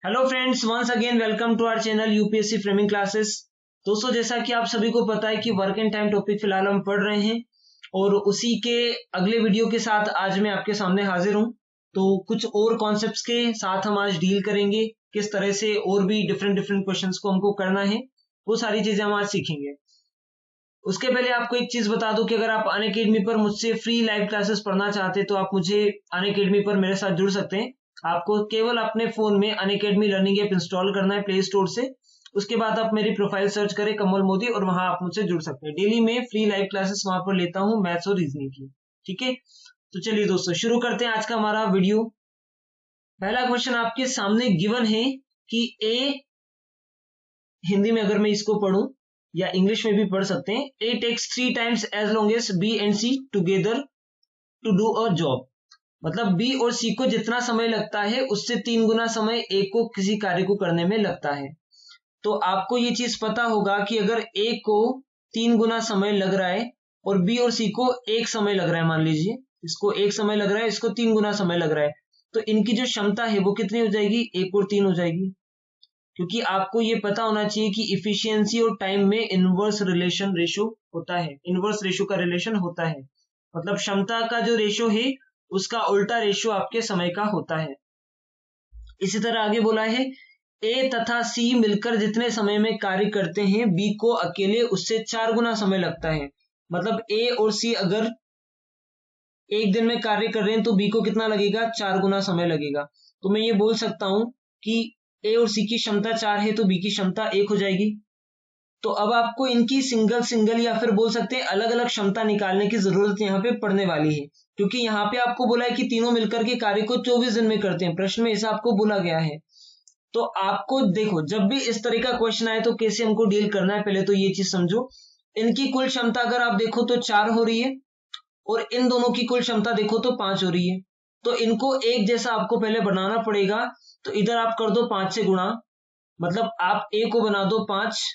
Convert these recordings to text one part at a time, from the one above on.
Hello friends, once again welcome to our channel UPSC framing classes. दोस्तों, जैसा कि आप सभी को पता है कि वर्क एंड टाइम टॉपिक फिलहाल हम पढ़ रहे हैं और उसी के अगले वीडियो के साथ आज मैं आपके सामने हाजिर हूं। तो कुछ और कॉन्सेप्ट्स के साथ हम आज डील करेंगे, किस तरह से और भी डिफरेंट डिफरेंट क्वेश्चंस को हमको करना है, वो सारी चीजें हम आज सीखेंगे। उसके पहले आपको एक चीज बता दूं कि अगर आप अनअकैडमी पर मुझसे फ्री लाइव क्लासेस पढ़ना चाहते हैं तो आप मुझे अनअकैडमी पर मेरे साथ जुड़ सकते हैं। आपको केवल अपने फोन में अनअकैडमी लर्निंग ऐप इंस्टॉल करना है प्ले स्टोर से। उसके बाद आप मेरी प्रोफाइल सर्च करें कमल मोदी और वहां आप मुझसे जुड़ सकते हैं। डेली में फ्री लाइव क्लासेस वहां पर लेता हूं, मैथ्स और रीजनिंग की। ठीक है, तो चलिए दोस्तों शुरू करते हैं आज का हमारा वीडियो। पहला क्वेश्चन आपके सामने गिवन है कि ए, हिंदी में अगर मैं इसको पढ़ूं या इंग्लिश में भी पढ़ सकते हैं, A takes 3 times as long as B and C together to do a job. मतलब बी और सी को जितना समय लगता है उससे 3 गुना समय ए को किसी कार्य को करने में लगता है। तो आपको ये चीज पता होगा कि अगर ए को 3 गुना समय लग रहा है और बी और सी को एक समय लग रहा है, मान लीजिए इसको एक समय लग रहा है, इसको 3 गुना समय लग रहा है, तो इनकी जो क्षमता है वो कितनी हो जाएगी? 1 और 3 हो जाएगी। क्योंकि आपको ये पता होना चाहिए कि इफिशियंसी और टाइम में इनवर्स रिलेशन रेशो होता है, इनवर्स रेशो का रिलेशन होता है। मतलब क्षमता का जो रेशो है उसका उल्टा रेशो आपके समय का होता है। इसी तरह आगे बोला है, ए तथा सी मिलकर जितने समय में कार्य करते हैं बी को अकेले उससे 4 गुना समय लगता है। मतलब ए और सी अगर एक दिन में कार्य कर रहे हैं तो बी को कितना लगेगा? 4 गुना समय लगेगा। तो मैं ये बोल सकता हूं कि ए और सी की क्षमता 4 है तो बी की क्षमता 1 हो जाएगी। तो अब आपको इनकी सिंगल सिंगल या फिर बोल सकते हैं अलग अलग क्षमता निकालने की जरूरत यहाँ पे पड़ने वाली है, क्योंकि यहाँ पे आपको बोला है कि तीनों मिलकर के कार्य को 24 दिन में करते हैं। प्रश्न में ऐसा आपको बोला गया है। तो आपको देखो, जब भी इस तरह का क्वेश्चन आए तो कैसे हमको डील करना है, पहले तो ये चीज समझो। इनकी कुल क्षमता अगर आप देखो तो 4 हो रही है और इन दोनों की कुल क्षमता देखो तो 5 हो रही है। तो इनको एक जैसा आपको पहले बनाना पड़ेगा। तो इधर आप कर दो 5 से गुणा, मतलब आप ए को बना दो 5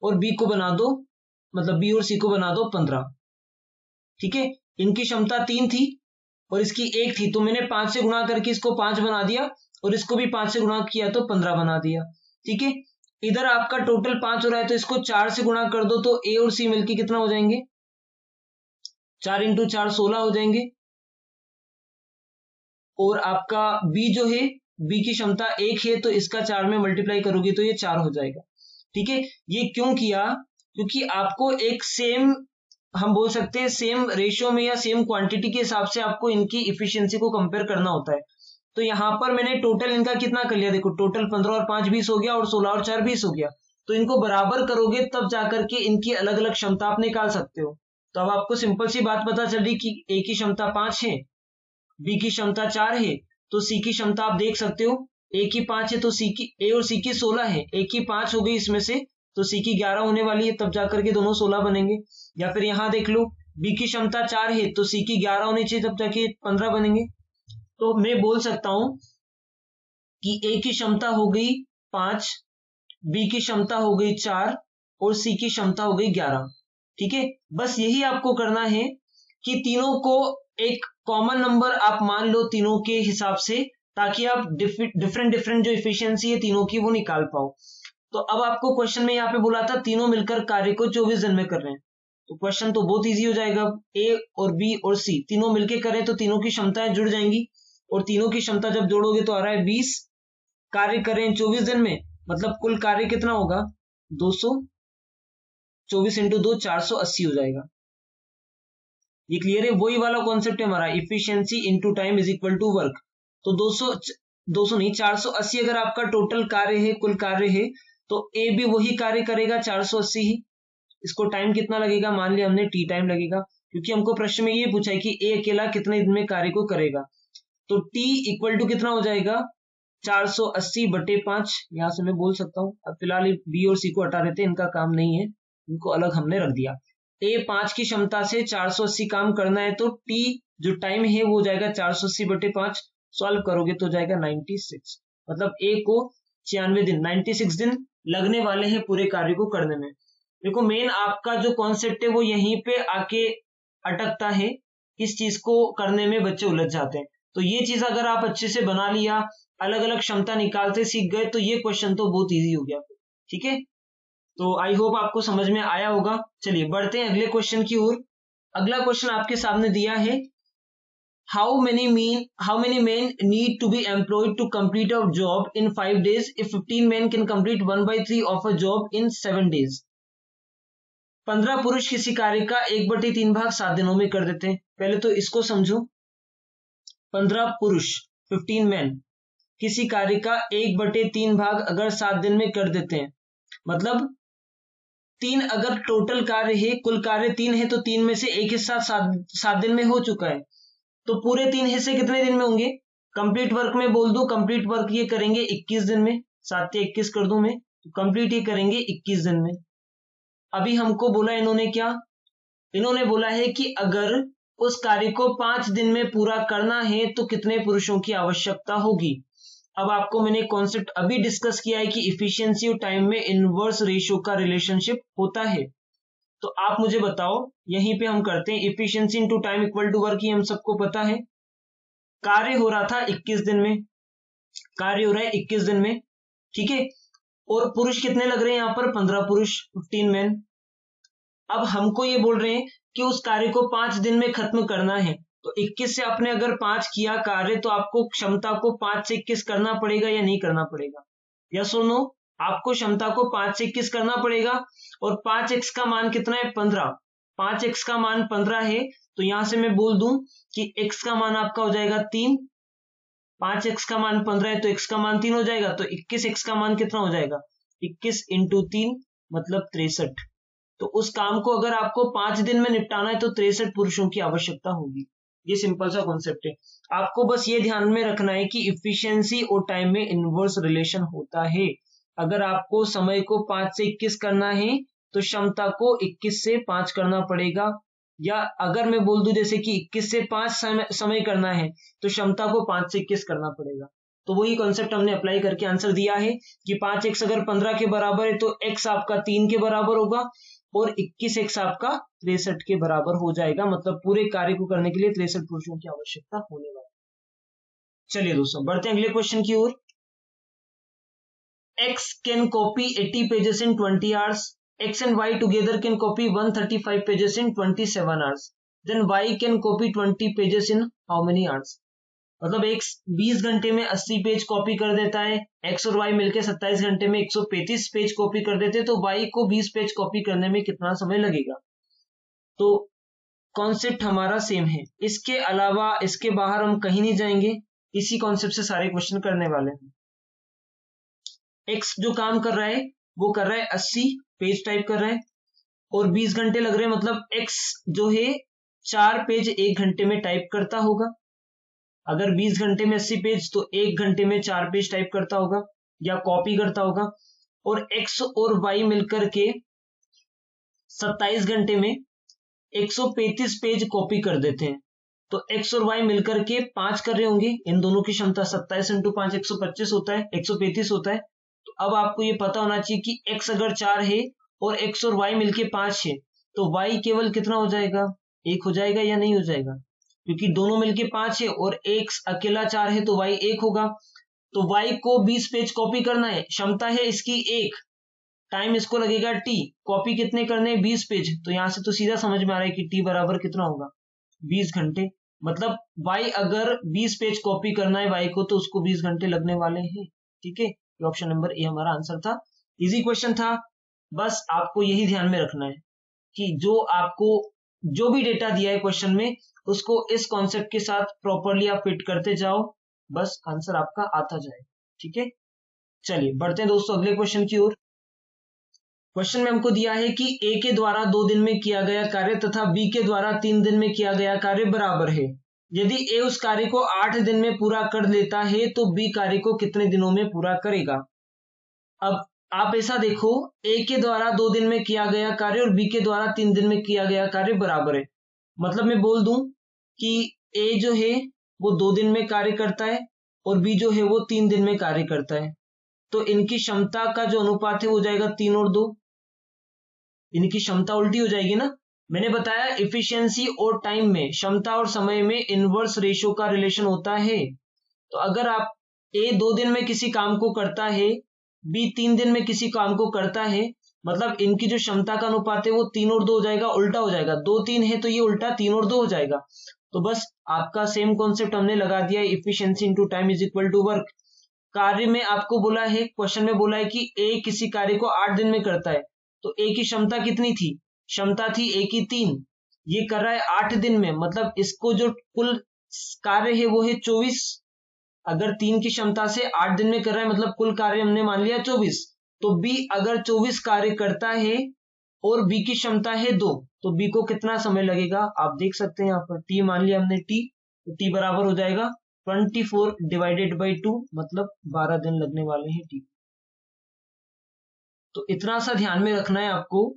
और बी को बना दो, मतलब बी और सी को बना दो 15। ठीक है, इनकी क्षमता 3 थी और इसकी 1 थी, तो मैंने 5 से गुणा करके इसको 5 बना दिया और इसको भी 5 से गुणा किया तो 15 बना दिया। ठीक है, इधर आपका टोटल 5 हो रहा है तो इसको 4 से गुणा कर दो तो ए और सी मिलकर कितना हो जाएंगे? 4 इंटू 4 16 हो जाएंगे। और आपका बी जो है, बी की क्षमता 1 है तो इसका 4 में मल्टीप्लाई करोगे तो ये 4 हो जाएगा। ठीक है, ये क्यों किया? क्योंकि आपको एक सेम, हम बोल सकते हैं सेम रेशियो में या सेम क्वांटिटी के हिसाब से आपको इनकी इफिशियंसी को कंपेयर करना होता है। तो यहां पर मैंने टोटल इनका कितना कर लिया, देखो टोटल 15 और 5 20 हो गया और 16 और 4 20 हो गया। तो इनको बराबर करोगे तब जाकर के इनकी अलग अलग क्षमता आप निकाल सकते हो। तो अब आपको सिंपल सी बात पता चली कि ए की क्षमता 5 है, बी की क्षमता 4 है, तो सी की क्षमता आप देख सकते हो, ए की 5 है तो सी की, ए और सी की 16 है, ए की 5 हो गई इसमें से तो सी की 11 होने वाली है, तब जाकर के दोनों 16 बनेंगे। या फिर यहां देख लो, बी की क्षमता 4 है तो सी की 11 होनी चाहिए, तब जाके 15 बनेंगे। तो मैं बोल सकता हूं कि ए की क्षमता हो गई 5, बी की क्षमता हो गई 4 और सी की क्षमता हो गई 11। ठीक है, बस यही आपको करना है कि तीनों को एक कॉमन नंबर आप मान लो तीनों के हिसाब से, ताकि आप डिफरेंट डिफरेंट जो इफिशियंसी है तीनों की वो निकाल पाओ। तो अब आपको क्वेश्चन में यहाँ पे बोला था तीनों मिलकर कार्य को 24 दिन में कर रहे हैं, तो क्वेश्चन तो बहुत इजी हो जाएगा। ए और बी और सी तीनों मिलकर करें तो तीनों की क्षमताएं जुड़ जाएंगी और तीनों की क्षमता जब जोड़ोगे तो आ रहा है 20। कार्य करें 24 दिन में, मतलब कुल कार्य कितना होगा? 224 इंटू 2 480 हो जाएगा। ये क्लियर है? वही वाला कॉन्सेप्ट है हमारा, efficiency into time is equal to work. तो 200 नहीं 480 अगर आपका टोटल कार्य है, कुल कार्य है, तो ए भी वही कार्य करेगा 480 ही। इसको टाइम कितना लगेगा? मान लिया हमने टी टाइम लगेगा, क्योंकि हमको प्रश्न में ये पूछा है कि ए अकेला कितने दिन में कार्य को करेगा। तो टी इक्वल टू कितना हो जाएगा? 480/5। यहां से मैं बोल सकता हूं, अब फिलहाल बी और सी को हटा देते हैं, इनका काम नहीं है, इनको अलग हमने रख दिया। ए 5 की क्षमता से 480 काम करना है तो टी जो टाइम है वो हो जाएगा 480/5। सॉल्व करोगे तो जाएगा 96। मतलब ए को 96 दिन, 96 दिन लगने वाले हैं पूरे कार्य को करने में। देखो मेन आपका जो कॉन्सेप्ट है वो यहीं पे आके अटकता है, इस चीज को करने में बच्चे उलझ जाते हैं। तो ये चीज अगर आप अच्छे से बना लिया, अलग अलग क्षमता निकालते सीख गए, तो ये क्वेश्चन तो बहुत इजी हो गया। ठीक है, तो आई होप आपको समझ में आया होगा। चलिए बढ़ते हैं अगले क्वेश्चन की ओर। अगला क्वेश्चन आपके सामने दिया है, how many men need to be employed to complete a job in 5 days if 15 men can complete 1/3 of a job in 7 days? 15 पुरुष किसी कार्य का 1/3 भाग 7 दिनों में कर देते हैं। पहले तो इसको समझो, 15 पुरुष 15 मैन किसी कार्य का 1/3 भाग अगर 7 दिन में कर देते हैं, मतलब 3 अगर टोटल कार्य है, कुल कार्य 3 है, तो 3 में से एक हिस्सा 7 दिन में हो चुका है, तो पूरे 3 हिस्से कितने दिन में होंगे? कंप्लीट वर्क में बोल दो, कंप्लीट वर्क ये करेंगे 21 दिन में, 7 से 21 कर दूं मैं, तो कंप्लीट ये करेंगे 21 दिन में। अभी हमको बोला इन्होंने क्या, इन्होंने बोला है कि अगर उस कार्य को 5 दिन में पूरा करना है तो कितने पुरुषों की आवश्यकता होगी। अब आपको मैंने कॉन्सेप्ट अभी डिस्कस किया है कि इफिशियंसी और टाइम में इनवर्स रेशियो का रिलेशनशिप होता है। तो आप मुझे बताओ, यहीं पे हम करते हैं efficiency into time equal to work, ही हम सबको पता है। कार्य हो रहा था 21 दिन में, कार्य हो रहा है 21 दिन में, ठीक है, और पुरुष कितने लग रहे हैं यहाँ पर? 15 पुरुष, 15 मैन। अब हमको ये बोल रहे हैं कि उस कार्य को 5 दिन में खत्म करना है, तो 21 से आपने अगर 5 किया कार्य, तो आपको क्षमता को 5 से 21 करना पड़ेगा या नहीं करना पड़ेगा? यस और नो? आपको क्षमता को 5 से 21 करना पड़ेगा, और 5x का मान कितना है? 15। 5x का मान 15 है, तो यहां से मैं बोल दूं कि x का मान आपका हो जाएगा 3। 5x का मान 15 है, तो x का मान 3 हो जाएगा, तो 21x का मान कितना हो जाएगा? 21 इंटू 3 मतलब 63। तो उस काम को अगर आपको 5 दिन में निपटाना है तो 63 पुरुषों की आवश्यकता होगी। ये सिंपल सा कॉन्सेप्ट है। आपको बस ये ध्यान में रखना है कि इफिशियंसी और टाइम में इनवर्स रिलेशन होता है। अगर आपको समय को 5 से 21 करना है तो क्षमता को 21 से 5 करना पड़ेगा, या अगर मैं बोल दूं जैसे कि 21 से 5 समय करना है तो क्षमता को 5 से 21 करना पड़ेगा। तो वही कॉन्सेप्ट हमने अप्लाई करके आंसर दिया है कि 5x अगर 15 के बराबर है तो x आपका 3 के बराबर होगा, और 21x आपका 63 के बराबर हो जाएगा। मतलब पूरे कार्य को करने के लिए 63 पुरुषों की आवश्यकता होने वाली। चलिए दोस्तों बढ़ते हैं अगले क्वेश्चन की ओर। X can copy 80 pages in 20 hours. X and Y together can copy 135 pages in 27 hours. Then Y can copy 20 pages in how many hours? मतलब X 20 घंटे में 80 पेज कॉपी कर देता है, X और Y मिलकर 27 घंटे में 135 पेज कॉपी कर देते हैं, तो Y को 20 पेज कॉपी करने में कितना समय लगेगा? तो कॉन्सेप्ट हमारा सेम है, इसके अलावा इसके बाहर हम कहीं नहीं जाएंगे, इसी कॉन्सेप्ट से सारे क्वेश्चन करने वाले हैं। X जो काम कर रहा है वो कर रहा है 80 पेज टाइप कर रहा है, और 20 घंटे लग रहे हैं, मतलब X जो है 4 पेज 1 घंटे में टाइप करता होगा। अगर 20 घंटे में 80 पेज तो 1 घंटे में 4 पेज टाइप करता होगा या कॉपी करता होगा। और X और Y मिलकर के 27 घंटे में 135 पेज कॉपी कर देते हैं, तो X और Y मिलकर के 5 कर रहे होंगे। इन दोनों की क्षमता 27 इंटू 5 125 होता है, 135 होता है। तो अब आपको ये पता होना चाहिए कि X अगर 4 है और X और Y मिलके 5 है, तो Y केवल कितना हो जाएगा? 1 हो जाएगा या नहीं हो जाएगा? क्योंकि दोनों मिलके 5 है और X अकेला 4 है, तो Y 1 होगा। तो Y को 20 पेज कॉपी करना है, क्षमता है इसकी 1, टाइम इसको लगेगा T, कॉपी कितने करने हैं? 20 पेज। तो यहां से तो सीधा समझ में आ रहा है कि T बराबर कितना होगा? 20 घंटे। मतलब Y अगर 20 पेज कॉपी करना है Y को, तो उसको 20 घंटे लगने वाले हैं। ठीक है, ऑप्शन नंबर ए हमारा आंसर था। इजी क्वेश्चन था, बस आपको यही ध्यान में रखना है कि जो आपको जो भी डेटा दिया है क्वेश्चन में, उसको इस कॉन्सेप्ट के साथ प्रॉपरली आप फिट करते जाओ, बस आंसर आपका आता जाए। ठीक है, चलिए बढ़ते हैं दोस्तों अगले क्वेश्चन की ओर। क्वेश्चन में हमको दिया है कि ए के द्वारा 2 दिन में किया गया कार्य तथा बी के द्वारा 3 दिन में किया गया कार्य बराबर है। यदि ए उस कार्य को 8 दिन में पूरा कर लेता है तो बी कार्य को कितने दिनों में पूरा करेगा? अब आप ऐसा देखो, ए के द्वारा 2 दिन में किया गया कार्य और बी के द्वारा 3 दिन में किया गया कार्य बराबर है। मतलब मैं बोल दूं कि ए जो है वो 2 दिन में कार्य करता है और बी जो है वो 3 दिन में कार्य करता है, तो इनकी क्षमता का जो अनुपात है वो जाएगा 3 और 2। इनकी क्षमता उल्टी हो जाएगी ना, मैंने बताया इफिशियंसी और टाइम में, क्षमता और समय में इनवर्स रेशियो का रिलेशन होता है। तो अगर आप ए 2 दिन में किसी काम को करता है, बी 3 दिन में किसी काम को करता है, मतलब इनकी जो क्षमता का अनुपात है वो 3 और 2 हो जाएगा, उल्टा हो जाएगा। 2 3 है तो ये उल्टा 3 और 2 हो जाएगा। तो बस आपका सेम कॉन्सेप्ट हमने लगा दिया, efficiency into time is equal to work. कार्य में आपको बोला है, क्वेश्चन में बोला है कि ए किसी कार्य को 8 दिन में करता है, तो ए की क्षमता कितनी थी? क्षमता थी ए की 3, ये कर रहा है 8 दिन में, मतलब इसको जो कुल कार्य है वो है 24। अगर 3 की क्षमता से 8 दिन में कर रहा है मतलब कुल कार्य हमने मान लिया 24। तो बी अगर 24 कार्य करता है और बी की क्षमता है 2, तो बी को कितना समय लगेगा आप देख सकते हैं यहाँ पर। टी मान लिया हमने टी, तो टी बराबर हो जाएगा 24 डिवाइडेड बाई 2, मतलब 12 दिन लगने वाले हैं टी। तो इतना सा ध्यान में रखना है आपको।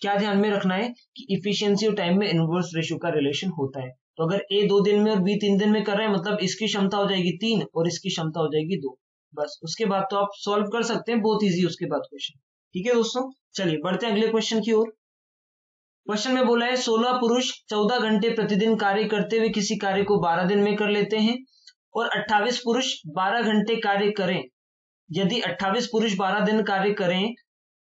क्या ध्यान में रखना है कि इफिशियंसी और टाइम में इनवर्स रेशियो का रिलेशन होता है। तो अगर ए 2 दिन में और बी 3 दिन में कर रहे हैं, मतलब इसकी क्षमता हो जाएगी 3 और इसकी क्षमता हो जाएगी 2। बस उसके बाद तो आप सॉल्व कर सकते हैं, बहुत इजी उसके बाद क्वेश्चन। ठीक है दोस्तों, चलिए बढ़ते हैं अगले क्वेश्चन की ओर। क्वेश्चन में बोला है 16 पुरुष 14 घंटे प्रतिदिन कार्य करते हुए किसी कार्य को 12 दिन में कर लेते हैं और 28 पुरुष 12 घंटे कार्य करें। यदि 28 पुरुष 12 दिन कार्य करें,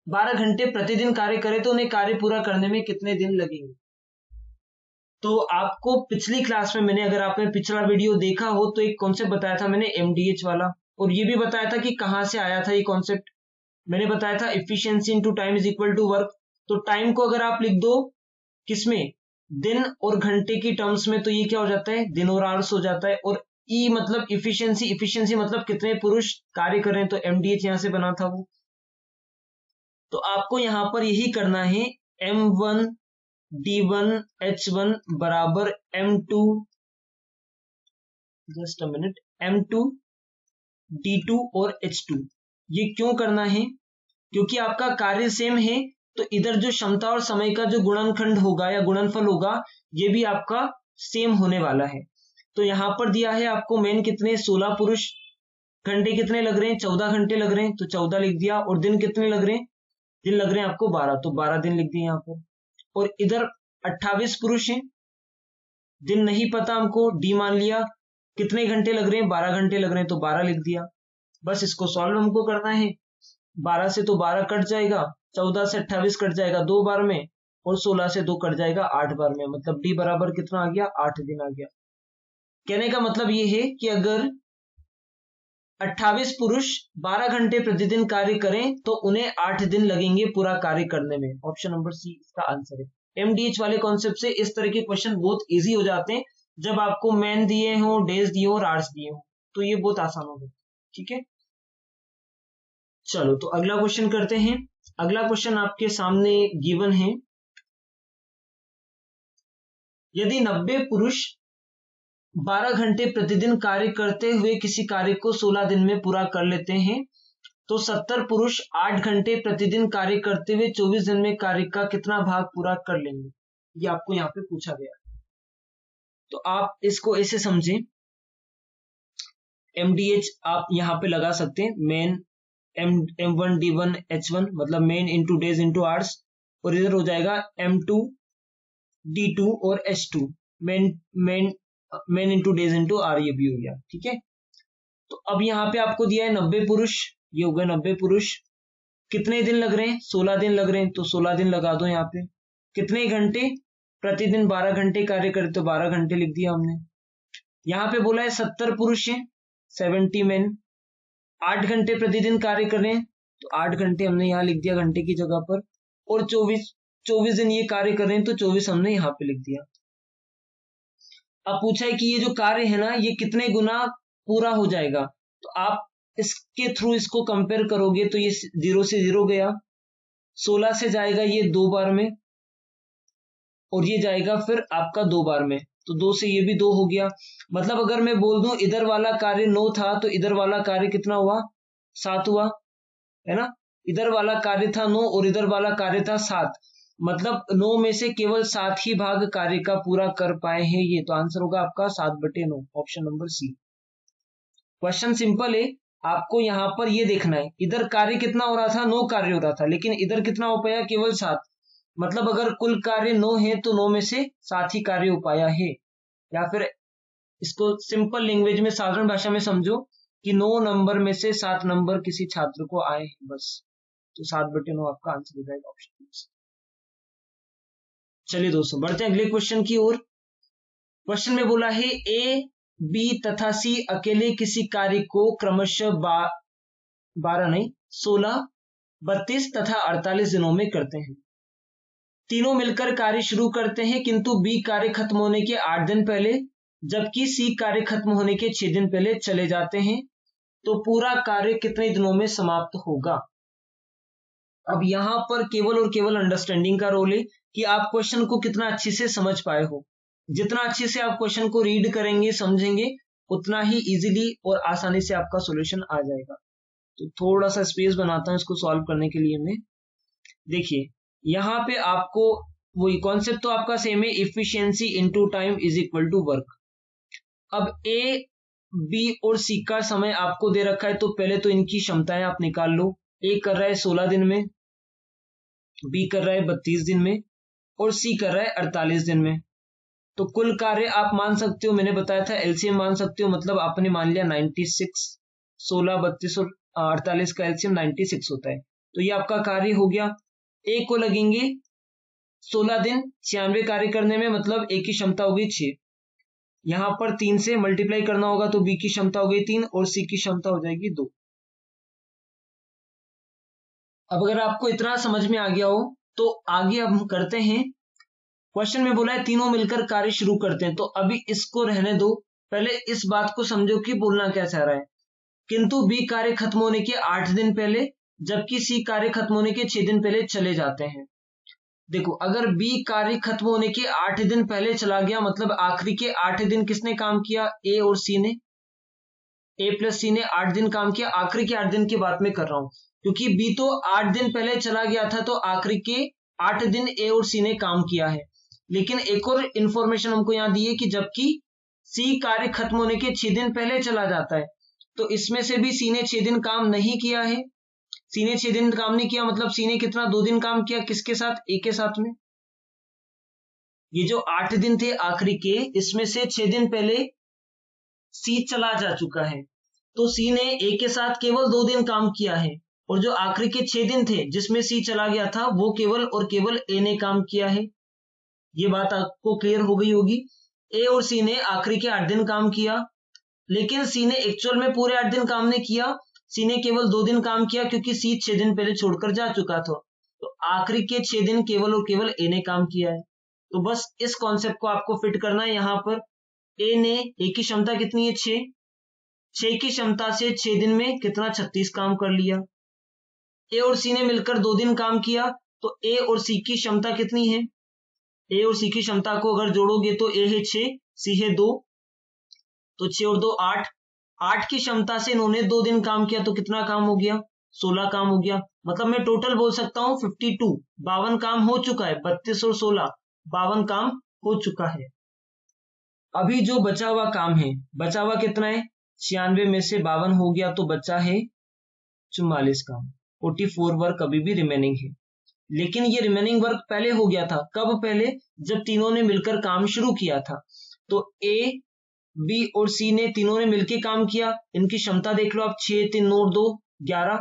12 घंटे प्रतिदिन कार्य करें, तो उन्हें कार्य पूरा करने में कितने दिन लगेंगे? तो आपको पिछली क्लास में मैंने, अगर आपने पिछला वीडियो देखा हो तो एक कॉन्सेप्ट बताया था मैंने एमडीएच वाला, और ये भी बताया था कि कहां से आया था ये कॉन्सेप्ट। मैंने बताया था efficiency into time is equal to work. तो टाइम को अगर आप लिख दो किसमें, दिन और घंटे की टर्म्स में, तो ये क्या हो जाता है, दिन और आवर्स हो जाता है। और ई मतलब इफिशियंसी, इफिशियंसी मतलब कितने पुरुष कार्य कर रहे हैं, तो एमडीएच यहां से बना था वो। तो आपको यहां पर यही करना है, M1 D1 H1 बराबर M2, just a minute, M2 D2 और H2। ये क्यों करना है? क्योंकि आपका कार्य सेम है, तो इधर जो क्षमता और समय का जो गुणनखंड होगा या गुणनफल होगा, ये भी आपका सेम होने वाला है। तो यहां पर दिया है आपको मेन कितने, 16 पुरुष, घंटे कितने लग रहे हैं, 14 घंटे लग रहे हैं, तो 14 लिख दिया। और दिन कितने लग रहे हैं, दिन लग रहे हैं आपको 12, तो 12 दिन लिख दिए यहाँ पर। और इधर 28 पुरुष हैं, दिन नहीं पता हमको, डी मान लिया। कितने घंटे लग रहे हैं, 12 घंटे लग रहे हैं, तो 12 लिख दिया। बस इसको सॉल्व हमको करना है। 12 से तो 12 कट जाएगा, 14 से 28 कट जाएगा 2 बार में, और 16 से 2 कट जाएगा 8 बार में, मतलब डी बराबर कितना आ गया, 8 दिन आ गया। कहने का मतलब ये है कि अगर 28 पुरुष 12 घंटे प्रतिदिन कार्य करें तो उन्हें 8 दिन लगेंगे पूरा कार्य करने में। ऑप्शन नंबर सी इसका आंसर है। एमडीएच वाले कॉन्सेप्ट से इस तरह के क्वेश्चन बहुत इजी हो जाते हैं, जब आपको मैन दिए हो, डेज दिए हो और आवर्स दिए हो, तो ये बहुत आसान हो गया। ठीक है, चलो तो अगला क्वेश्चन करते हैं। अगला क्वेश्चन आपके सामने गिवन है, यदि 90 पुरुष 12 घंटे प्रतिदिन कार्य करते हुए किसी कार्य को 16 दिन में पूरा कर लेते हैं, तो 70 पुरुष 8 घंटे प्रतिदिन कार्य करते हुए 24 दिन में कार्य का कितना भाग पूरा कर लेंगे? ये आपको यहाँ पे पूछा गया। तो आप इसको ऐसे समझें, एमडीएच आप यहाँ पे लगा सकते हैं, मेन M1 D1 H1 मतलब men into days into hours, और इधर हो जाएगा M2 D2 और H2 men into days into hours, ये भी हो गया। ठीक है, तो अब यहाँ पे आपको दिया है 90 पुरुष, ये हो गए 90 पुरुष। कितने दिन लग रहे हैं, 16 दिन लग रहे हैं, तो 16 दिन लगा दो यहाँ पे। कितने घंटे, प्रतिदिन 12 घंटे कार्य करे, तो 12 घंटे लिख दिया हमने। यहाँ पे बोला है 70 पुरुष है, 70 मेन, 8 घंटे प्रतिदिन कार्य कर रहे हैं, तो 8 घंटे हमने यहाँ लिख दिया घंटे की जगह पर। और 24 दिन ये कार्य कर रहे हैं, तो 24 हमने यहाँ पे लिख दिया। अब पूछा है कि ये जो कार्य है ना, ये कितने गुना पूरा हो जाएगा, तो आप इसके थ्रू इसको कंपेयर करोगे, तो ये 0 से 0 गया, 16 से जाएगा ये 2 बार में, और ये जाएगा फिर आपका 2 बार में, तो 2 से ये भी 2 हो गया। मतलब अगर मैं बोल दूं इधर वाला कार्य 9 था, तो इधर वाला कार्य कितना हुआ, 7 हुआ, है ना। इधर वाला कार्य था 9 और इधर वाला कार्य था 7, मतलब 9 में से केवल 7 ही भाग कार्य का पूरा कर पाए हैं ये, तो आंसर होगा आपका 7/9, option number C. Question simple है, आपको यहाँ पर ये देखना है, इधर कार्य कितना हो रहा था, 9 कार्य हो रहा था, लेकिन इधर कितना हो पाया, केवल 7, मतलब अगर कुल कार्य 9 है तो 9 में से 7 ही कार्य हो पाया है। या फिर इसको सिंपल लैंग्वेज में, साधारण भाषा में समझो कि 9 नंबर में से 7 नंबर किसी छात्र को आए हैं बस। तो 7/9 आपका आंसर हो जाएगा ऑप्शन। चलिए दोस्तों बढ़ते हैं अगले क्वेश्चन की ओर। क्वेश्चन में बोला है ए, बी तथा सी अकेले किसी कार्य को क्रमशः 16, 32 तथा 48 दिनों में करते हैं। तीनों मिलकर कार्य शुरू करते हैं किंतु बी कार्य खत्म होने के 8 दिन पहले जबकि सी कार्य खत्म होने के 6 दिन पहले चले जाते हैं। तो पूरा कार्य कितने दिनों में समाप्त होगा। अब यहां पर केवल और केवल अंडरस्टैंडिंग का रोल है कि आप क्वेश्चन को कितना अच्छे से समझ पाए हो। जितना अच्छे से आप क्वेश्चन को रीड करेंगे, समझेंगे, उतना ही इजीली और आसानी से आपका सॉल्यूशन आ जाएगा। तो थोड़ा सा स्पेस बनाता हूं इसको सॉल्व करने के लिए। मैं देखिए यहाँ पे आपको वही कॉन्सेप्ट तो आपका सेम है, efficiency into time is equal to work. अब ए, बी और सी का समय आपको दे रखा है तो पहले तो इनकी क्षमताएं आप निकाल लो। ए कर रहा है 16 दिन में, बी कर रहा है 32 दिन में और सी कर रहा है 48 दिन में। तो कुल कार्य आप मान सकते हो, मैंने बताया था एलसीएम मान सकते हो, मतलब आपने मान लिया 96। 16, 32 और 48 का एलसीएम 96 होता है। तो ये आपका कार्य हो गया। ए को लगेंगे 16 दिन 96 कार्य करने में, मतलब ए की क्षमता होगी 6। यहां पर 3 से मल्टीप्लाई करना होगा तो बी की क्षमता हो गई 3 और सी की क्षमता हो जाएगी 2। अब अगर आपको इतना समझ में आ गया हो तो आगे हम करते हैं। क्वेश्चन में बोला है तीनों मिलकर कार्य शुरू करते हैं, तो अभी इसको रहने दो, पहले इस बात को समझो कि बोलना क्या चाह रहा है। किंतु बी कार्य खत्म होने के 8 दिन पहले जबकि सी कार्य खत्म होने के 6 दिन पहले चले जाते हैं। देखो अगर बी कार्य खत्म होने के 8 दिन पहले चला गया, मतलब आखिरी के 8 दिन किसने काम किया, ए और सी ने। ए प्लस सी ने 8 दिन काम किया। आखिरी के 8 दिन की बात मैं कर रहा हूं क्योंकि बी तो 8 दिन पहले चला गया था, तो आखिरी के 8 दिन ए और सी ने काम किया है। लेकिन एक और इंफॉर्मेशन हमको यहां दी है कि जबकि सी कार्य खत्म होने के 6 दिन पहले चला जाता है, तो इसमें से भी सी ने 6 दिन काम नहीं किया है। सी ने 6 दिन काम नहीं किया, मतलब सी ने कितना 2 दिन काम किया, किसके साथ, ए के साथ में। ये जो 8 दिन थे आखिरी के, इसमें से 6 दिन पहले सी चला जा चुका है, तो सी ने ए के साथ केवल 2 दिन काम किया है और जो आखिरी के 6 दिन थे जिसमें सी चला गया था वो केवल और केवल ए ने काम किया है। ये बात आपको क्लियर हो गई होगी। ए और सी ने आखिरी के 8 दिन काम किया, लेकिन सी ने एक्चुअल में पूरे 8 दिन काम नहीं किया। सी ने केवल 2 दिन काम किया क्योंकि सी 6 दिन पहले छोड़कर जा चुका था। तो आखिरी के 6 दिन केवल और केवल ए ने काम किया है। तो बस इस कॉन्सेप्ट को आपको फिट करना है। यहां पर ए ने, ए की क्षमता कितनी है 6, 6 की क्षमता से 6 दिन में कितना 36 काम कर लिया। ए और सी ने मिलकर 2 दिन काम किया, तो ए और सी की क्षमता कितनी है, ए और सी की क्षमता को अगर जोड़ोगे तो ए है 6, सी है 2, तो 6 और 2 8। 8 की क्षमता से इन्होंने 2 दिन काम किया तो कितना काम हो गया, 16 काम हो गया। मतलब मैं टोटल बोल सकता हूं 52, 52 काम हो चुका है। 32 और 16 52 काम हो चुका है। अभी जो बचा हुआ काम है, बचा हुआ कितना है, 96 में से 52 हो गया तो बचा है 44 काम। 44 वर्क अभी भी रिमेनिंग है। लेकिन ये रिमेनिंग वर्क पहले हो गया था। कब पहले, जब तीनों ने मिलकर काम शुरू किया था। तो ए, बी और सी ने तीनों ने मिलकर काम किया। इनकी क्षमता देख लो आप, 6 3 9 2 11,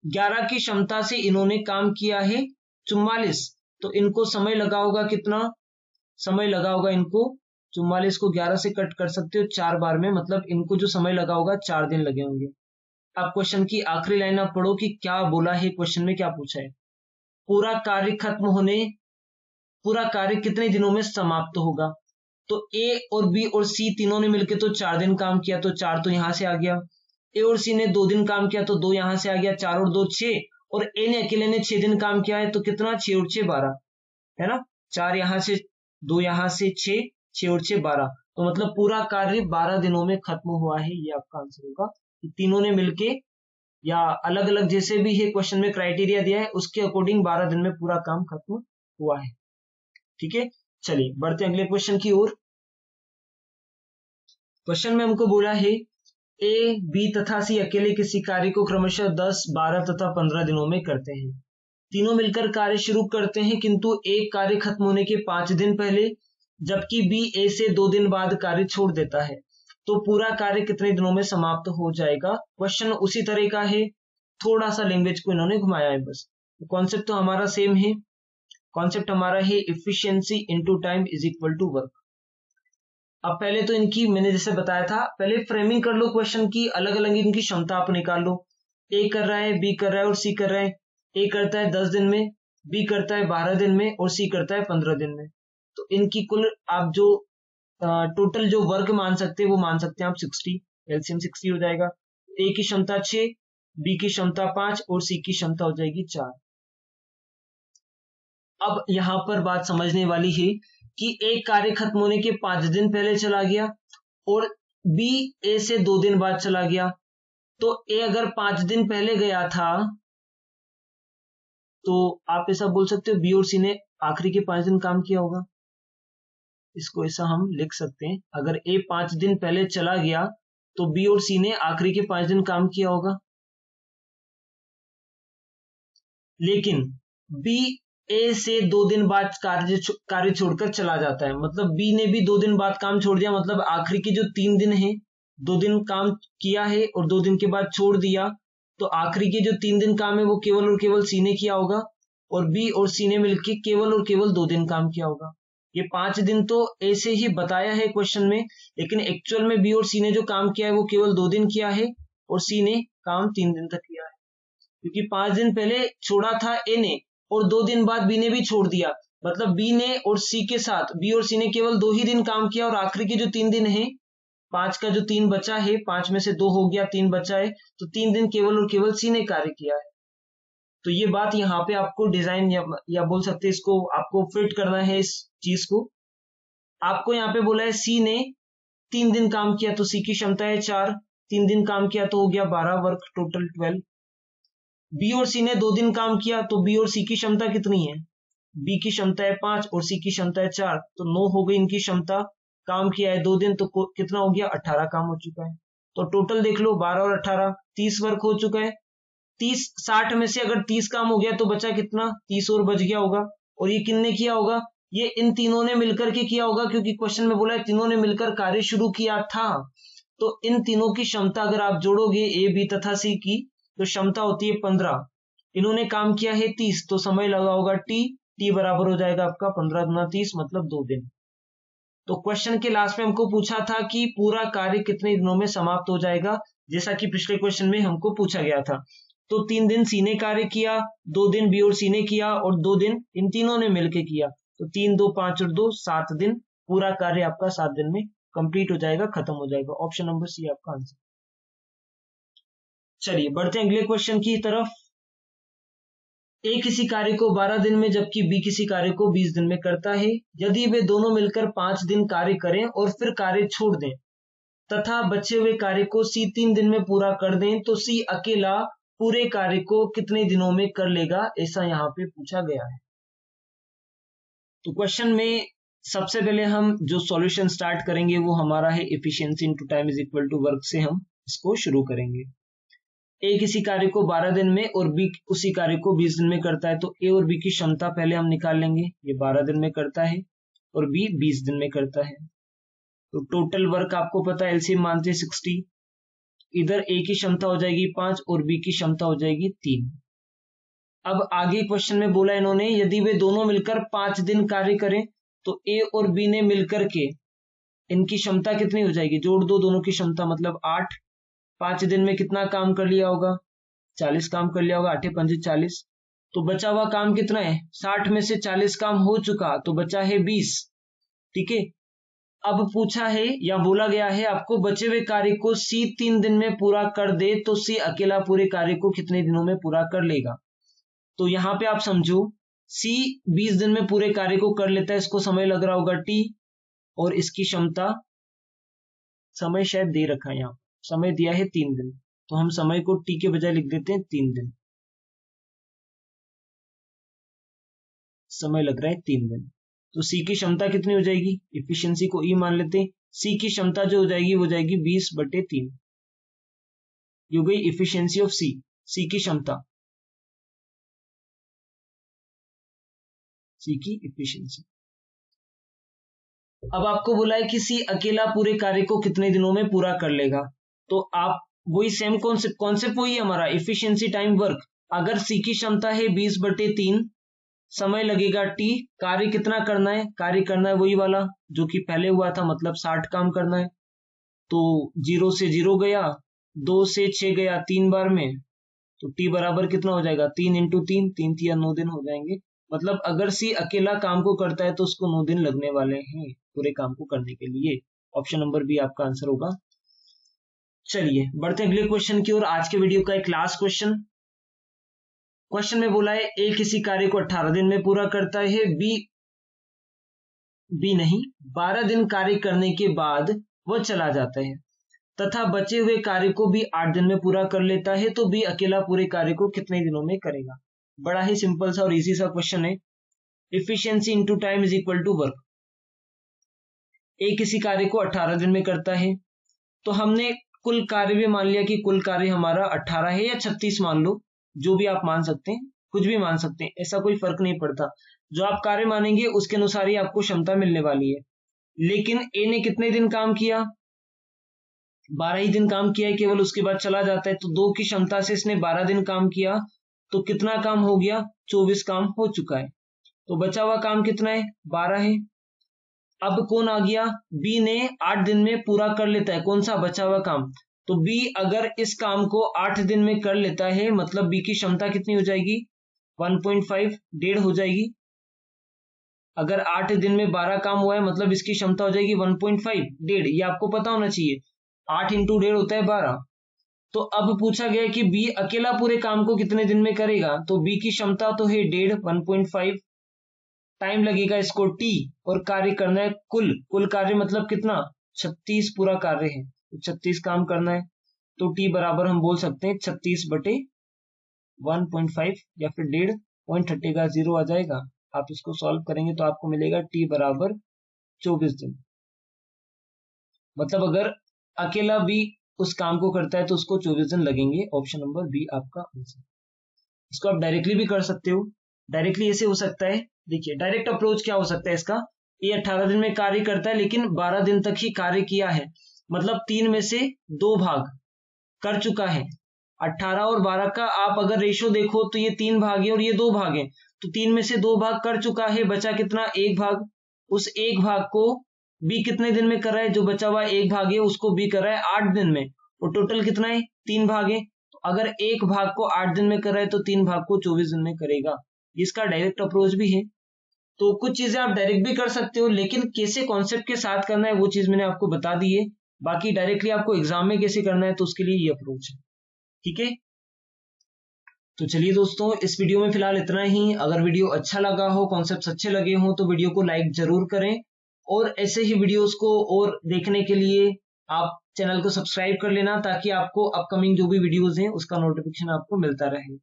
11 की क्षमता से इन्होंने काम किया है 44। तो इनको समय लगा होगा कितना, समय लगा होगा इनको 44 को 11 से कट कर सकते हो 4 बार में, मतलब इनको जो समय लगा होगा 4 दिन लगे होंगे। अब क्वेश्चन की आखिरी लाइन आप पढ़ो कि क्या बोला है, क्वेश्चन में क्या पूछा है। पूरा कार्य खत्म होने, पूरा कार्य कितने दिनों में समाप्त होगा। तो ए और बी और सी तीनों ने मिलकर तो 4 दिन काम किया, तो 4 तो यहां से आ गया। ए और सी ने 2 दिन काम किया तो 2 यहां से आ गया। 4 और 2 6, और ए ने अकेले ने 6 दिन काम किया है तो कितना, 6 और 6 12 है ना। 4 यहां से, 2 यहां से, 6 6 और 6 12, तो मतलब पूरा कार्य 12 दिनों में खत्म हुआ है। ये आपका आंसर होगा। तीनों ने मिलके या अलग अलग जैसे भी है क्वेश्चन में क्राइटेरिया दिया है उसके अकॉर्डिंग 12 दिन में पूरा काम खत्म हुआ है। ठीक है, चलिए बढ़ते हैं अगले क्वेश्चन की ओर। क्वेश्चन में हमको बोला है ए, बी तथा सी अकेले किसी कार्य को क्रमशः 10, 12 तथा 15 दिनों में करते हैं। तीनों मिलकर कार्य शुरू करते हैं, किंतु एक कार्य खत्म होने के 5 दिन पहले, जबकि बी ए से 2 दिन बाद कार्य छोड़ देता है, तो पूरा कार्य कितने दिनों में समाप्त हो जाएगा। क्वेश्चन उसी तरह का है, थोड़ा सा लैंग्वेज को इन्होंने घुमाया है बस। कॉन्सेप्ट तो हमारा सेम है। कॉन्सेप्ट हमारा है efficiency into time is equal to work. अब पहले तो इनकी मैंने जैसे बताया था, पहले फ्रेमिंग कर लो क्वेश्चन की, अलग अलग इनकी क्षमता आप निकाल लो। ए कर रहा है, बी कर रहा है और सी कर रहा है। ए करता है 10 दिन में, बी करता है 12 दिन में और सी करता है 15 दिन में। तो इनकी कुल आप जो टोटल जो वर्क मान सकते हैं वो मान सकते हैं आप 60, एलसीएम 60 हो जाएगा। ए की क्षमता 6, बी की क्षमता 5 और सी की क्षमता हो जाएगी 4। अब यहां पर बात समझने वाली है कि एक कार्य खत्म होने के 5 दिन पहले चला गया और बी ए से 2 दिन बाद चला गया। तो ए अगर 5 दिन पहले गया था तो आप ऐसा बोल सकते हो बी और सी ने आखिरी के 5 दिन काम किया होगा। इसको ऐसा हम लिख सकते हैं, अगर ए 5 दिन पहले चला गया तो बी और सी ने आखिरी के 5 दिन काम किया होगा। लेकिन बी ए से 2 दिन बाद कार्य छोड़कर चला जाता है, मतलब बी ने भी 2 दिन बाद काम छोड़ दिया, मतलब आखिरी के जो 3 दिन है 2 दिन काम किया है और 2 दिन के बाद छोड़ दिया, तो आखिरी के जो 3 दिन काम है वो केवल और केवल सी ने किया होगा और बी और सी ने मिलकर केवल और केवल 2 दिन काम किया होगा। ये 5 दिन तो ऐसे ही बताया है क्वेश्चन में, लेकिन एक्चुअल में बी और सी ने जो काम किया है वो केवल 2 दिन किया है और सी ने काम 3 दिन तक किया है, क्योंकि 5 दिन पहले छोड़ा था ए ने और 2 दिन बाद बी ने भी छोड़ दिया, मतलब बी ने और सी के साथ बी और सी ने केवल 2 ही दिन काम किया और आखिरी के जो 3 दिन है, 5 का जो 3 बचा है, 5 में से 2 हो गया, 3 बचा है, तो 3 दिन केवल और केवल सी ने कार्य किया है। तो ये बात यहाँ पे आपको डिजाइन या बोल सकते हैं इसको आपको फिट करना है इस चीज को। आपको यहाँ पे बोला है सी ने 3 दिन काम किया तो सी की क्षमता है 4, 3 दिन काम किया तो हो गया 12 वर्क, टोटल 12। बी और सी ने 2 दिन काम किया तो बी और सी की क्षमता कितनी है, बी की क्षमता है 5 और सी की क्षमता है 4, तो 9 हो गई इनकी क्षमता। काम किया है 2 दिन तो कितना हो गया, 18 काम हो चुका है। तो टोटल देख लो 12 और 18 30 वर्क हो चुका है। 60 में से अगर 30 काम हो गया तो बचा कितना, 30 और बच गया होगा। और ये किसने किया होगा, ये इन तीनों ने मिलकर के किया होगा, क्योंकि क्वेश्चन में बोला है तीनों ने मिलकर कार्य शुरू किया था। तो इन तीनों की क्षमता अगर आप जोड़ोगे ए बी तथा सी की तो क्षमता होती है 15। इन्होंने काम किया है 30, तो समय लगा होगा टी बराबर हो जाएगा आपका 15 गुना 30 मतलब 2 दिन। तो क्वेश्चन के लास्ट में हमको पूछा था कि पूरा कार्य कितने दिनों में समाप्त हो जाएगा, जैसा कि पिछले क्वेश्चन में हमको पूछा गया था। तो 3 दिन सी ने कार्य किया, 2 दिन बी और सी ने किया और 2 दिन इन तीनों ने मिलकर किया, तो 3 2 5 और 2 7 दिन, पूरा कार्य आपका 7 दिन में कंप्लीट हो जाएगा, खत्म हो जाएगा। ऑप्शन नंबर सी आपका आंसर। चलिए बढ़ते हैं अगले क्वेश्चन की तरफ। ए किसी कार्य को 12 दिन में जबकि बी किसी कार्य को 20 दिन में करता है। यदि वे दोनों मिलकर 5 दिन कार्य करें और फिर कार्य छोड़ दें तथा बचे हुए कार्य को सी 3 दिन में पूरा कर दें, तो सी अकेला पूरे कार्य को कितने दिनों में कर लेगा, ऐसा यहाँ पे पूछा गया है। तो क्वेश्चन में सबसे पहले हम जो सॉल्यूशन स्टार्ट करेंगे वो हमारा है efficiency into time is equal to work से हम इसको शुरू करेंगे। ए किसी कार्य को 12 दिन में और बी उसी कार्य को 20 दिन में करता है, तो ए और बी की क्षमता पहले हम निकाल लेंगे। ये 12 दिन में करता है और बी 20 दिन में करता है, तो टोटल वर्क आपको पता है एलसीएम मानते हैं 60। इधर ए की क्षमता हो जाएगी 5 और बी की क्षमता हो जाएगी 3। अब आगे क्वेश्चन में बोला इन्होंने यदि वे दोनों मिलकर 5 दिन कार्य करें तो ए और बी ने मिलकर के इनकी क्षमता कितनी हो जाएगी, जोड़ दो दोनों की क्षमता मतलब 8। 5 दिन में कितना काम कर लिया होगा, 40 काम कर लिया होगा, 8 5 40, तो बचा हुआ काम कितना है, 60 में से 40 काम हो चुका तो बचा है 20। ठीक है, अब पूछा है या बोला गया है आपको बचे हुए कार्य को सी 3 दिन में पूरा कर दे, तो सी अकेला पूरे कार्य को कितने दिनों में पूरा कर लेगा। तो यहां पे आप समझो सी 20 दिन में पूरे कार्य को कर लेता है, इसको समय लग रहा होगा टी, और इसकी क्षमता समय शायद दे रखा है, यहाँ समय दिया है 3 दिन, तो हम समय को टी के बजाय लिख देते हैं 3 दिन, समय लग रहा है 3 दिन। तो सी की क्षमता कितनी हो जाएगी, एफिशिएंसी को ई मान लेते हैं, सी की क्षमता जो हो जाएगी वो जाएगी 20/3, ये हो गई एफिशिएंसी ऑफ सी, सी की क्षमता। सी की इफिशियंसी। अब आपको बोला है कि सी अकेला पूरे कार्य को कितने दिनों में पूरा कर लेगा, तो आप वही सेम कॉन्सेप्ट वही हमारा इफिशियंसी टाइम वर्क। अगर सी की क्षमता है 20/3, समय लगेगा टी, कार्य कितना करना है, कार्य करना है वही वाला जो कि पहले हुआ था, मतलब 60 काम करना है। तो 0 से 0 गया, 2 से 6 गया 3 बार में, तो टी बराबर कितना हो जाएगा 3 × 3, 3 × 9 दिन हो जाएंगे। मतलब अगर सी अकेला काम को करता है तो उसको 9 दिन लगने वाले हैं पूरे काम को करने के लिए। ऑप्शन नंबर बी आपका आंसर होगा। चलिए बढ़ते हैं अगले क्वेश्चन की ओर। आज के वीडियो का एक लास्ट क्वेश्चन में बोला है ए किसी कार्य को 18 दिन में पूरा करता है, बी नहीं 12 दिन कार्य करने के बाद वह चला जाता है तथा बचे हुए कार्य को भी 8 दिन में पूरा कर लेता है, तो बी अकेला पूरे कार्य को कितने दिनों में करेगा। बड़ा ही सिंपल सा और इजी सा क्वेश्चन है। Efficiency into time is equal to work. A किसी कार्य को 18 दिन में करता है, तो हमने कुल कार्य भी मान लिया कि कुल कार्य हमारा 18 है या 36 मान लो, जो भी आप मान सकते हैं, कुछ भी मान सकते हैं, ऐसा कोई फर्क नहीं पड़ता। जो आप कार्य मानेंगे उसके अनुसार ही आपको क्षमता मिलने वाली है। लेकिन ए ने कितने दिन काम किया, 12 ही दिन काम किया है केवल, उसके बाद चला जाता है। तो 2 की क्षमता से इसने 12 दिन काम किया, तो कितना काम हो गया, 24 काम हो चुका है। तो बचा हुआ काम कितना है, 12 है। अब कौन आ गया, बी ने 8 दिन में पूरा कर लेता है कौन सा बचा हुआ काम। तो बी अगर इस काम को 8 दिन में कर लेता है, मतलब बी की क्षमता कितनी हो जाएगी, 1.5 डेढ़ हो जाएगी। अगर 8 दिन में 12 काम हुआ है, मतलब इसकी क्षमता हो जाएगी 1.5 डेढ़। ये आपको पता होना चाहिए, 8 × डेढ़ होता है 12। तो अब पूछा गया कि बी अकेला पूरे काम को कितने दिन में करेगा, तो बी की क्षमता तो है डेढ़ 1.5, टाइम लगेगा इसको टी, और कार्य करना है कुल कार्य मतलब कितना 36 पूरा कार्य है, तो 36 काम करना है। तो टी बराबर हम बोल सकते हैं 36/1.5 या फिर डेढ़, पॉइंट हटेगा 0 आ जाएगा। आप इसको सॉल्व करेंगे तो आपको मिलेगा टी बराबर 24 दिन। मतलब अगर अकेला भी उस काम को करता है तो उसको 24 दिन लगेंगे। ऑप्शन नंबर बी आपका आंसर। इसको आप डायरेक्टली भी कर सकते हो, डायरेक्टली ऐसे हो सकता है। देखिए डायरेक्ट अप्रोच क्या हो सकता है इसका, ये 18 दिन में कार्य करता है लेकिन 12 दिन तक ही कार्य किया है, मतलब 3 में से 2 भाग कर चुका है। 18 और 12 का आप अगर रेशो देखो तो ये 3 भाग है और ये 2 भाग है, तो 3 में से 2 भाग कर चुका है, बचा कितना 1 भाग। उस 1 भाग को बी कितने दिन में कर रहा है, जो बचा हुआ 1 भाग है उसको बी कर रहा है 8 दिन में, और टोटल कितना है 3 भाग है। तो अगर 1 भाग को 8 दिन में कर रहा है तो 3 भाग को 24 दिन में करेगा। इसका डायरेक्ट अप्रोच भी है। तो कुछ चीजें आप डायरेक्ट भी कर सकते हो, लेकिन कैसे कॉन्सेप्ट के साथ करना है वो चीज मैंने आपको बता दी है। बाकी डायरेक्टली आपको एग्जाम में कैसे करना है तो उसके लिए ये अप्रोच है, ठीक है। तो चलिए दोस्तों, इस वीडियो में फिलहाल इतना ही। अगर वीडियो अच्छा लगा हो, कॉन्सेप्ट्स अच्छे लगे हो, तो वीडियो को लाइक जरूर करें, और ऐसे ही वीडियोस को और देखने के लिए आप चैनल को सब्सक्राइब कर लेना, ताकि आपको अपकमिंग जो भी वीडियोस हैं उसका नोटिफिकेशन आपको मिलता रहे।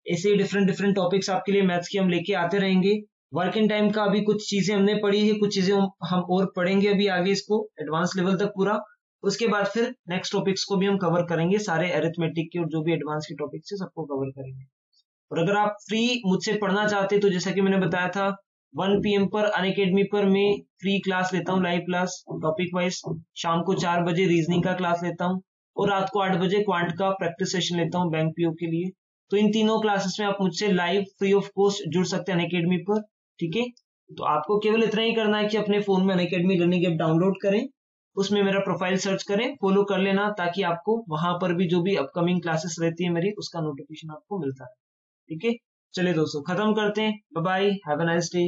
ऐसे ही डिफरेंट टॉपिक्स आपके लिए मैथ्स के हम लेके आते रहेंगे। वर्किंग टाइम का अभी कुछ चीजें हमने पढ़ी है, कुछ चीजें हम और पढ़ेंगे अभी आगे, इसको एडवांस लेवल तक पूरा। उसके बाद फिर नेक्स्ट टॉपिक्स को भी हम कवर करेंगे, सारे अरिथमेटिक के और जो भी एडवांस के टॉपिक्स है सबको कवर करेंगे। और अगर आप फ्री मुझसे पढ़ना चाहते हैं तो जैसा कि मैंने बताया था 1 PM पर अनअकैडमी पर मैं फ्री क्लास लेता हूँ, लाइव क्लास टॉपिक वाइज। शाम को 4 बजे रीजनिंग का क्लास लेता हूँ, और रात को 8 बजे क्वांट का प्रैक्टिस सेशन लेता हूँ बैंक पीओ के लिए। तो इन तीनों क्लासेस में आप मुझसे लाइव फ्री ऑफ कॉस्ट जुड़ सकते हैं अनअकैडमी पर, ठीक है। तो आपको केवल इतना ही करना है कि अपने फोन में अनअकैडमी लर्निंग ऐप डाउनलोड करें, उसमें मेरा प्रोफाइल सर्च करें, फॉलो कर लेना, ताकि आपको वहां पर भी जो भी अपकमिंग क्लासेस रहती है मेरी, उसका नोटिफिकेशन आपको मिलता है, ठीक है। चलिए दोस्तों, खत्म करते हैं। Bye bye, have a nice day.